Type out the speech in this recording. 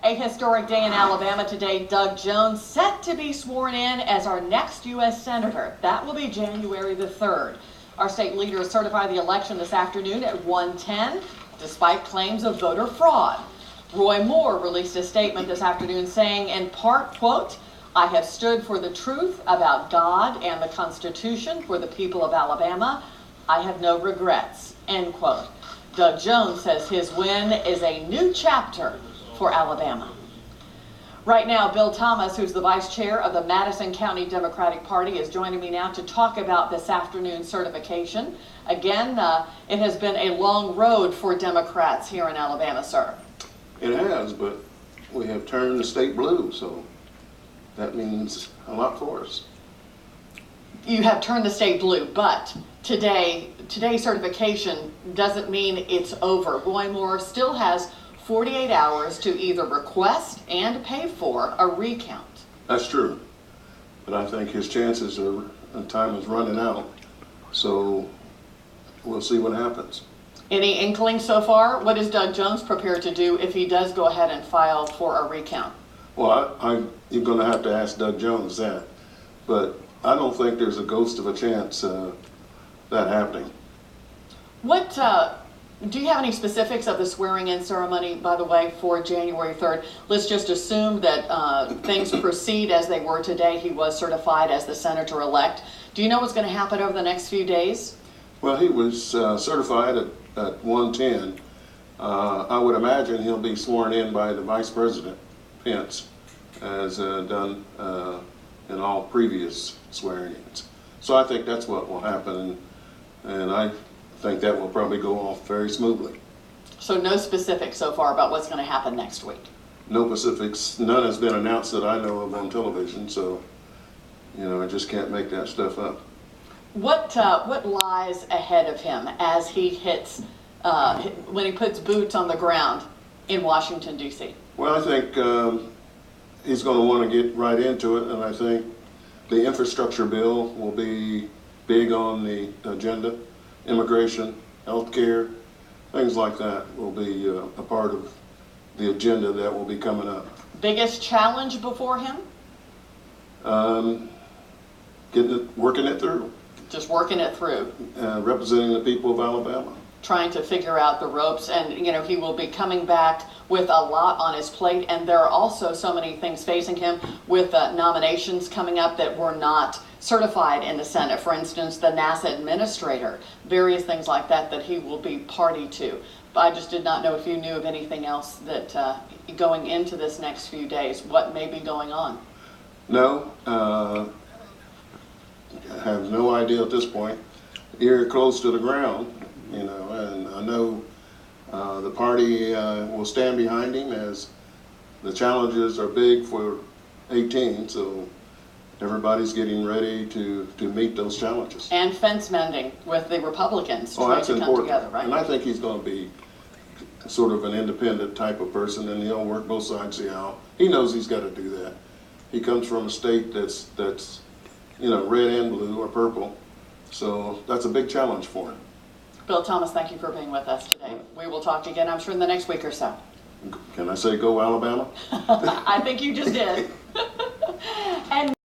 A historic day in Alabama today. Doug Jones set to be sworn in as our next U.S. Senator. That will be January the 3rd. Our state leaders certify the election this afternoon at 1:10, despite claims of voter fraud. Roy Moore released a statement this afternoon saying, in part, quote, "I have stood for the truth about God and the Constitution for the people of Alabama. I have no regrets," end quote. Doug Jones says his win is a new chapter for Alabama. Right now, Bill Thomas, who's the vice chair of the Madison County Democratic Party, is joining me now to talk about this afternoon's certification. Again, it has been a long road for Democrats here in Alabama, sir. It has, but we have turned the state blue, so that means a lot for us. You have turned the state blue, but today's certification doesn't mean it's over. Roy Moore still has 48 hours to either request and pay for a recount. That's true, but I think his chances are, time is running out, so we'll see what happens. Any inkling so far? What is Doug Jones prepared to do if he does go ahead and file for a recount? Well, you're going to have to ask Doug Jones that, but I don't think there's a ghost of a chance that happening. What do you have any specifics of the swearing-in ceremony, by the way, for January 3rd? Let's just assume that things proceed as they were today. He was certified as the senator-elect. Do you know what's going to happen over the next few days? Well, he was certified at 1:10. I would imagine he'll be sworn in by the Vice President, Pence, as done in all previous swearing-ins. So I think that's what will happen, and I think that will probably go off very smoothly. So no specifics so far about what's going to happen next week? No specifics. None has been announced that I know of on television, so I just can't make that stuff up. What lies ahead of him as he hits, when he puts boots on the ground in Washington, D.C.? Well, I think he's going to want to get right into it, and I think the infrastructure bill will be big on the agenda. Immigration, health care, things like that will be a part of the agenda that will be coming up. Biggest challenge before him? Working it through. Just working it through. Representing the people of Alabama. Trying to figure out the ropes, and he will be coming back with a lot on his plate, and there are also so many things facing him with nominations coming up that were not certified in the Senate. For instance, the NASA administrator, various things like that he will be party to. But I just did not know if you knew of anything else that going into this next few days, what may be going on. No, I have no idea at this point. Ear close to the ground, and I know the party will stand behind him as the challenges are big for 18, so everybody's getting ready to meet those challenges. And fence mending with the Republicans trying to come together, right? And I think he's going to be sort of an independent type of person, and he'll work both sides of the aisle. He knows he's got to do that. He comes from a state that's red and blue or purple, so that's a big challenge for him. Bill Thomas, thank you for being with us today. We will talk again, I'm sure, in the next week or so. Can I say go Alabama? I think you just did. And